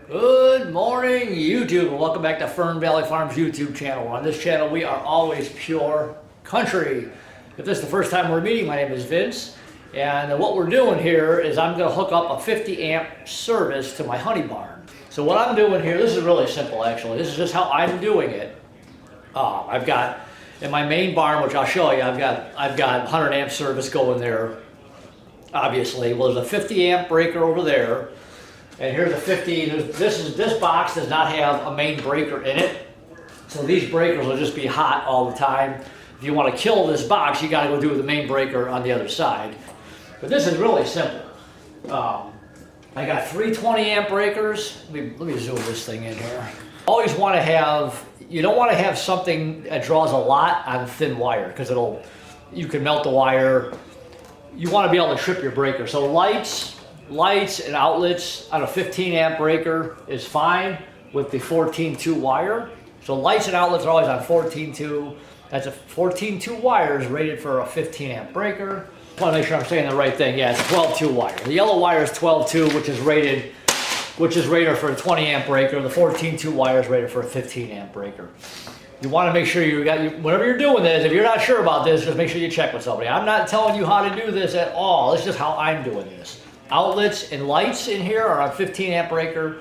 Good morning, YouTube, and welcome back to Fernvalley Farm's YouTube channel. On this channel, we are always pure country. If this is the first time we're meeting, my name is Vince, and what we're doing here is I'm going to hook up a 50 amp service to my honey barn. So what I'm doing here, this is really simple actually. This is just how I'm doing it. I've got, in my main barn, which I'll show you, I've got 100 amp service going there, obviously. Well, there's a 50 amp breaker over there. And here's a 50, this box does not have a main breaker in it. So these breakers will just be hot all the time. If you want to kill this box, you got to go do the main breaker on the other side. But this is really simple. I got 3 20 amp breakers. Let me zoom this thing in here. Always want to have, you don't want to have something that draws a lot on thin wire because you can melt the wire. You want to be able to trip your breaker. So lights and outlets on a 15 amp breaker is fine with the 14-2 wire. So lights and outlets are always on 14-2. That's a 14-2 wire is rated for a 15 amp breaker. I want to make sure I'm saying the right thing. Yeah, it's 12-2 wire. The yellow wire is 12-2, which is rated for a 20 amp breaker. The 14-2 wire is rated for a 15 amp breaker. You want to make sure whenever you're doing this, if you're not sure about this, just make sure you check with somebody. I'm not telling you how to do this at all. It's just how I'm doing this. Outlets and lights in here are on 15 amp breaker.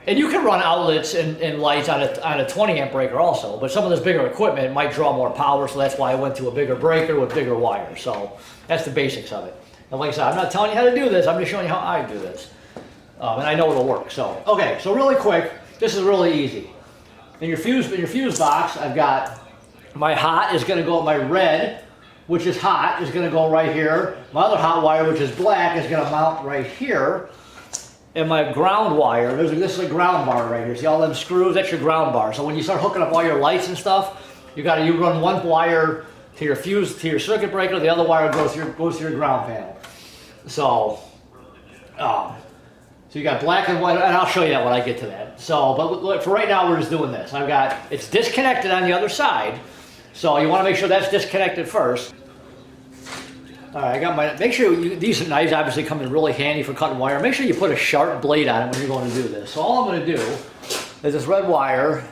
And you can run outlets and lights on a 20 amp breaker also, but some of this bigger equipment might draw more power, so that's why I went to a bigger breaker with bigger wires. So that's the basics of it. And like I said, I'm not telling you how to do this, I'm just showing you how I do this. And I know it'll work. So, okay, so really quick, this is really easy. In your fuse box, I've got my hot is gonna go, my red, which is hot, is going to go right here. My other hot wire, which is black, is going to mount right here. And my ground wire, this is a ground bar right here. See all them screws? That's your ground bar. So when you start hooking up all your lights and stuff, you run one wire to your fuse, to your circuit breaker. The other wire goes to your ground panel. So you got black and white, and I'll show you that when I get to that. So, but for right now, we're just doing this. It's disconnected on the other side. So you want to make sure that's disconnected first. All right, make sure these knives obviously come in really handy for cutting wire. Make sure you put a sharp blade on it when you're going to do this. So all I'm going to do is this red wire.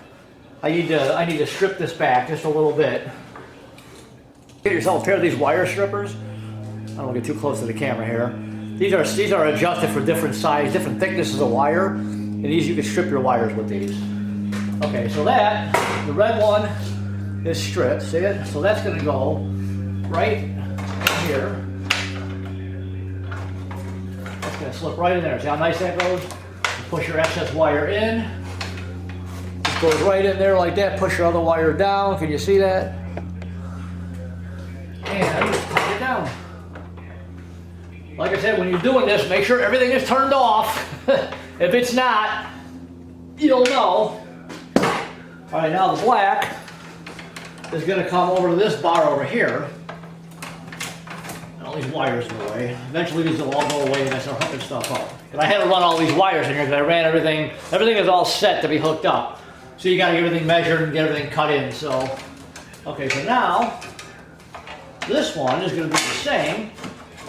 I need to strip this back just a little bit. Get yourself a pair of these wire strippers. I don't want to get too close to the camera here. These are adjusted for different size, different thicknesses of wire, and you can strip your wires with these. Okay, so the red one is stripped, see it? So that's going to go right here. That's going to slip right in there. See how nice that goes? You push your excess wire in. It goes right in there like that. Push your other wire down. Can you see that? And just take it down. Like I said, when you're doing this, make sure everything is turned off. If it's not, you'll know. All right, now the black is going to come over to this bar over here. And all these wires in the way. Eventually these will all go away and I start hooking stuff up. But I had to run all these wires in here because I ran everything. Everything is all set to be hooked up. So you got to get everything measured and get everything cut in. So, okay, so now this one is going to be the same.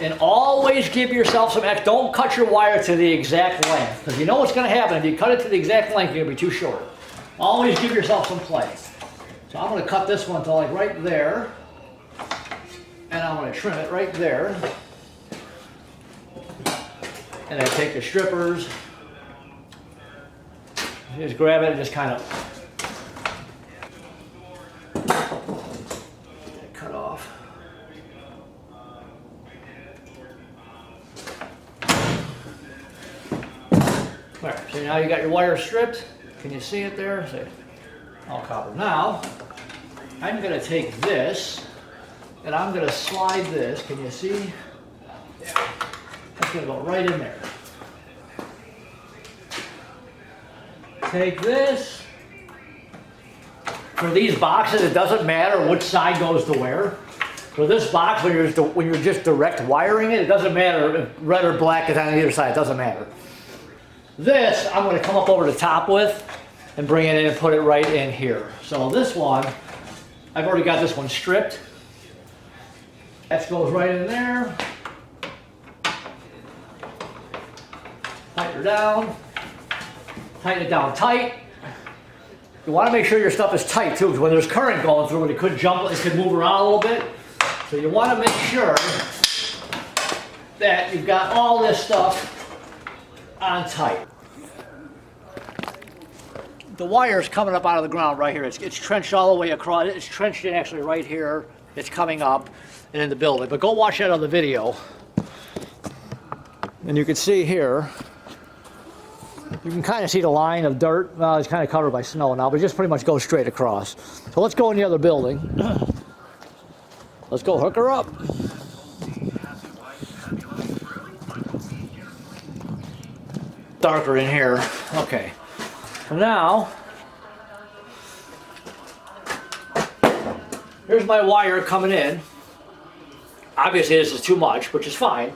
And always give yourself some extra. Don't cut your wire to the exact length. Because you know what's going to happen. If you cut it to the exact length, you're going to be too short. Always give yourself some play. So I'm going to cut this one to like right there, and I'm going to trim it right there. And then take the strippers, just grab it and just kind of cut off. All right, so now you got your wire stripped. Can you see it there? See, all copper. Now, I'm going to take this, and I'm going to slide this. Can you see? Yeah. That's going to go right in there. Take this. For these boxes, it doesn't matter which side goes to where. For this box, when you're just direct wiring it, it doesn't matter if red or black is on either side. It doesn't matter. This, I'm going to come up over the top with and bring it in and put it right in here. So this one, I've already got this one stripped. That goes right in there. Tighten her down. Tighten it down tight. You want to make sure your stuff is tight too, because when there's current going through it, it could jump, it could move around a little bit. So you want to make sure that you've got all this stuff on tight. The wire's coming up out of the ground right here. It's trenched all the way across. It's trenched in actually right here. It's coming up and in the building. But go watch that other video. And you can see here, you can kind of see the line of dirt. Well, it's kind of covered by snow now, but it just pretty much goes straight across. So let's go in the other building. Let's go hook her up. Darker in here. Okay. So now, here's my wire coming in. Obviously this is too much, which is fine.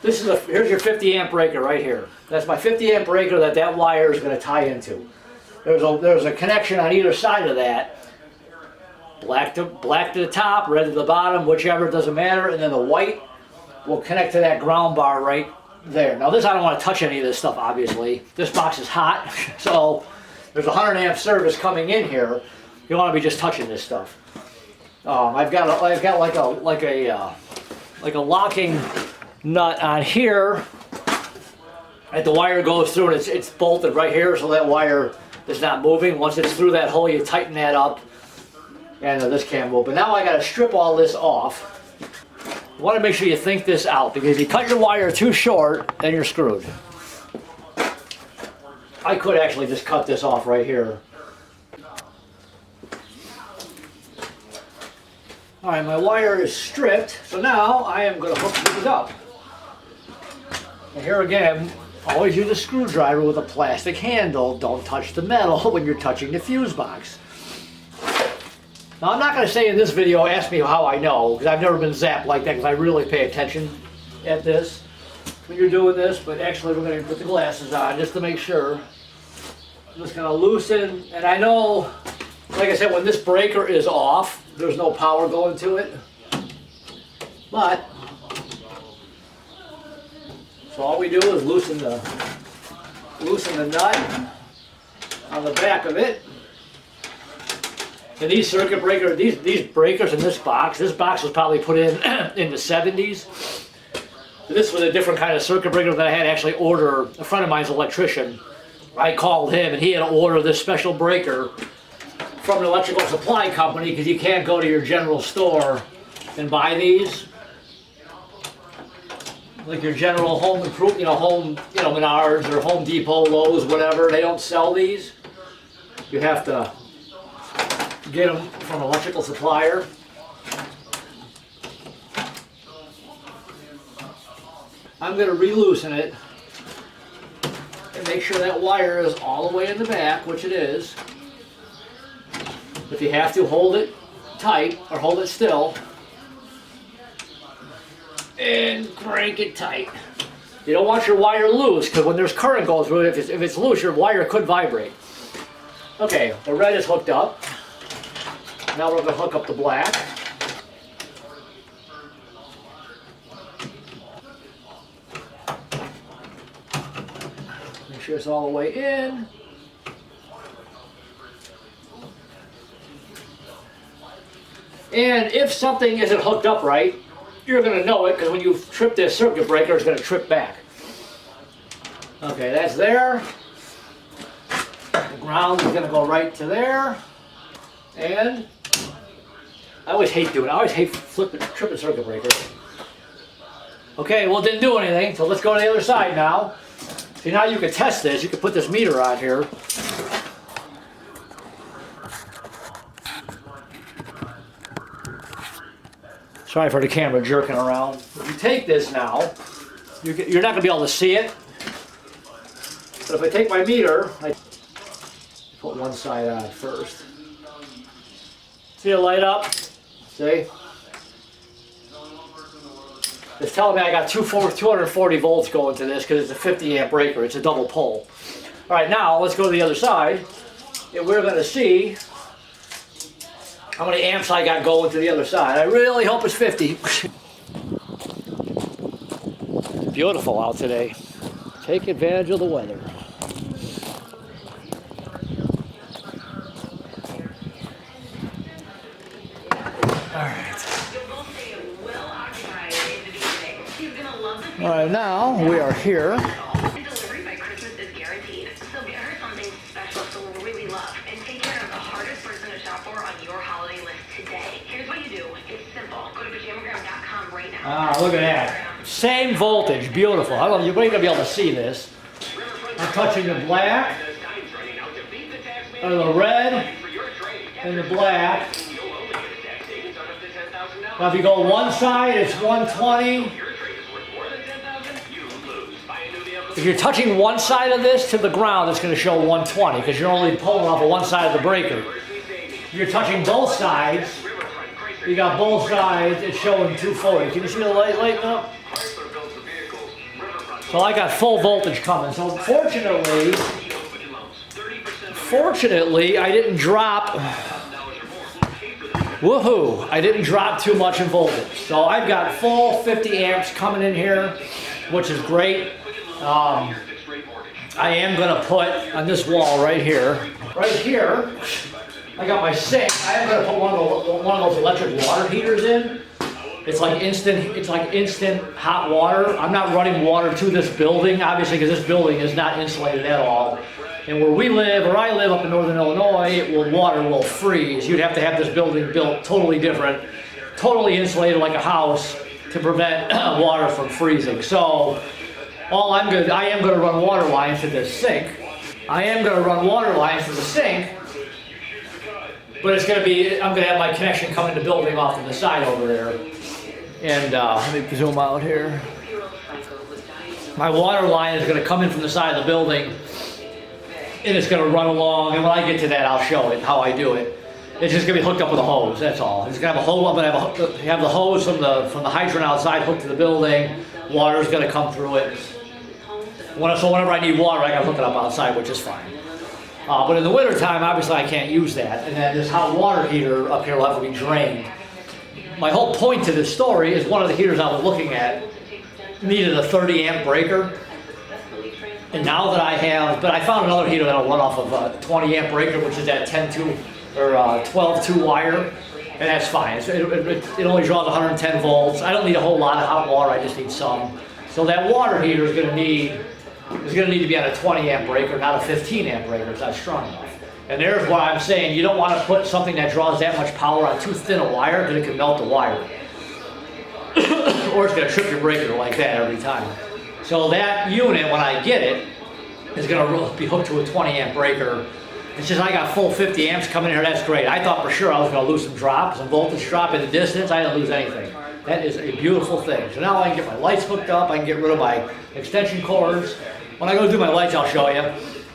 Here's your 50 amp breaker right here. That's my 50 amp breaker that wire is going to tie into. There's a connection on either side of that. Black to the top, red to the bottom, whichever, it doesn't matter. And then the white will connect to that ground bar right there. Now this, I don't want to touch any of this stuff, obviously. This box is hot, so there's a 100 amp service coming in here. You don't want to be just touching this stuff. I've got like a locking nut on here, and the wire goes through, and it's bolted right here, so that wire is not moving. Once it's through that hole, you tighten that up, and this can't move. But now I got to strip all this off. You want to make sure you think this out, because if you cut your wire too short, then you're screwed. I could actually just cut this off right here. Alright, my wire is stripped, so now I am going to hook these up. And here again, always use a screwdriver with a plastic handle. Don't touch the metal when you're touching the fuse box. Now I'm not going to say in this video, ask me how I know, because I've never been zapped like that, because I really pay attention at this when you're doing this, but actually we're going to put the glasses on just to make sure. I'm just going to loosen, and I know, like I said, when this breaker is off, there's no power going to it, but, so all we do is loosen the nut on the back of it. And these circuit breakers, these breakers in this box was probably put in in the 70s. This was a different kind of circuit breaker that I had to actually order. A friend of mine's an electrician. I called him and he had to order this special breaker from an electrical supply company, because you can't go to your general store and buy these. Like your general home improvement, Menards or Home Depot, Lowe's, whatever, they don't sell these. You have to get them from an electrical supplier. I'm going to re-loosen it and make sure that wire is all the way in the back, which it is. If you have to, hold it tight or hold it still and crank it tight. You don't want your wire loose, because when there's current going through it, if it's loose, your wire could vibrate. Okay, the red is hooked up. Now we're going to hook up the black. Make sure it's all the way in. And if something isn't hooked up right, you're going to know it, because when you trip this circuit breaker, it's going to trip back. Okay, that's there. The ground is going to go right to there. And I always hate doing it. I always hate tripping circuit breakers. Okay, well, it didn't do anything, so let's go to the other side now. See, now you can test this. You can put this meter on here. Sorry for the camera jerking around. If you take this now, you're not going to be able to see it. But if I take my meter, I put one side on first. See the light up? See? It's telling me I got 240 volts going to this, because it's a 50 amp breaker. It's a double pole. All right, now let's go to the other side, and we're going to see how many amps I got going to the other side. I really hope it's 50. Beautiful out today. Take advantage of the weather. All right, now we are here. Delivery by Christmas is guaranteed. So get her something special she'll really love and take care of the hardest person to shop for on your holiday list today. Here's what you do. It's simple. Go to pajamagram.com right now. Ah, look at that. Same voltage, beautiful. I don't know, you're gonna be able to see this. I'm touching the black, or the red, and the black. Now if you go one side, it's 120. If you're touching one side of this to the ground, it's going to show 120 because you're only pulling off of one side of the breaker. If you're touching both sides, you got both sides, it's showing 240. Can you see the light lighting up? So I got full voltage coming. So fortunately, I didn't drop. Woohoo! I didn't drop too much in voltage. So I've got full 50 amps coming in here, which is great. I am going to put on this wall right here, I got my sink. I am going to put one of those electric water heaters in. It's like instant hot water. I'm not running water to this building, obviously, because this building is not insulated at all. And where I live up in northern Illinois, water will freeze. You'd have to have this building built totally different, totally insulated like a house to prevent water from freezing. So I am going to run water lines to this sink. But it's going to be, I'm going to have my connection coming to the building off to the side over there. And let me zoom out here. My water line is going to come in from the side of the building, and it's going to run along. And when I get to that, I'll show it how I do it. It's just going to be hooked up with a hose. That's all. It's going to have a hose. I'm going to have the hose from the hydrant outside hooked to the building. Water is going to come through it. So whenever I need water, I got to hook it up outside, which is fine. But in the wintertime, obviously I can't use that. And then this hot water heater up here will have to be drained. My whole point to this story is one of the heaters I was looking at needed a 30 amp breaker. And now that I found another heater that'll run off of a 20 amp breaker, which is that 10-2 or 12-2 wire. And that's fine. It only draws 110 volts. I don't need a whole lot of hot water, I just need some. So that water heater is going to need to be on a 20 amp breaker, not a 15 amp breaker. It's not strong enough. And there's why I'm saying you don't want to put something that draws that much power on too thin a wire because it can melt the wire. Or it's going to trip your breaker like that every time. So that unit, when I get it, is going to be hooked to a 20 amp breaker. It's just I got full 50 amps coming in here. That's great. I thought for sure I was going to lose some voltage drop in the distance. I didn't lose anything. That is a beautiful thing. So now I can get my lights hooked up. I can get rid of my extension cords. When I go do my lights, I'll show you.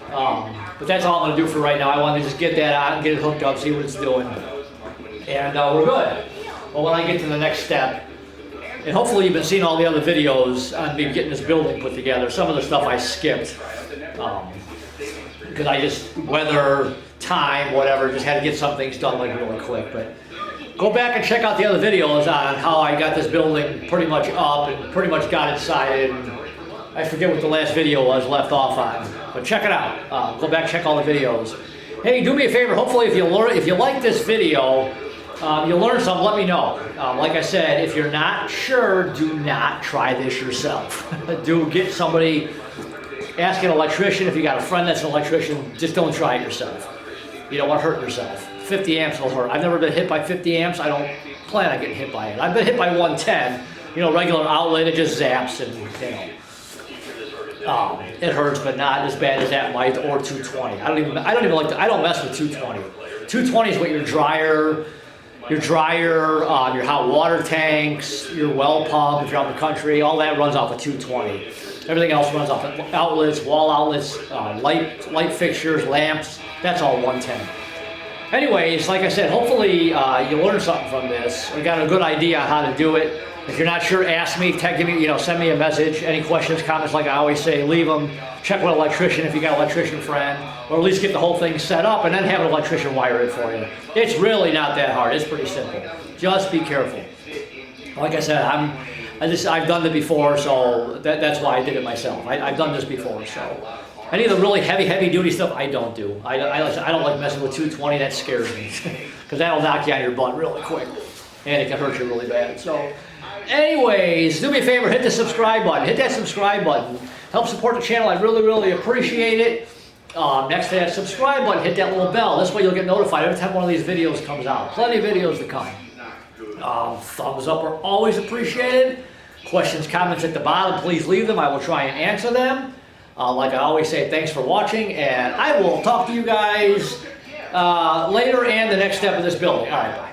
But that's all I'm going to do for right now. I want to just get that on, get it hooked up, see what it's doing. And we're good. But when I get to the next step, and hopefully you've been seeing all the other videos on me getting this building put together. Some of the stuff I skipped. Because I just, weather, time, whatever, just had to get some things done like really quick. But go back and check out the other videos on how I got this building pretty much up and pretty much got it sided. And I forget what the last video was left off on, but check it out. Go back, check all the videos. Hey, do me a favor. Hopefully, if you like this video, you learn something. Let me know. Like I said, if you're not sure, do not try this yourself. Do get somebody. Ask an electrician. If you got a friend that's an electrician, just don't try it yourself. You don't want to hurt yourself. 50 amps will hurt. I've never been hit by 50 amps. I don't plan on getting hit by it. I've been hit by 110. Regular outlet. It just zaps and it hurts, but not as bad as that might, or 220. I don't mess with 220. 220 is what your dryer, your hot water tanks, your well pump, if you're out in the country, all that runs off of 220. Everything else runs off of outlets, wall outlets, light fixtures, lamps. That's all 110. Anyways, like I said, hopefully you learned something from this. We got a good idea on how to do it. If you're not sure, ask me, send me a message. Any questions, comments, like I always say, leave them. Check with an electrician if you got an electrician friend, or at least get the whole thing set up and then have an electrician wire it for you. It's really not that hard. It's pretty simple. Just be careful. Like I said, I've done it before, so that's why I did it myself. I've done this before, so. Any of the really heavy duty stuff, I don't do. I don't like messing with 220. That scares me because that'll knock you on your butt really quick, and it can hurt you really bad. So Anyways, do me a favor, hit the subscribe button. Hit that subscribe button. Help support the channel. I really, really appreciate it. Next to that subscribe button, hit that little bell. This way you'll get notified every time one of these videos comes out. Plenty of videos to come. Thumbs up are always appreciated. Questions, comments at the bottom, please leave them. I will try and answer them. Like I always say, thanks for watching, and I will talk to you guys later and the next step of this building. All right, bye.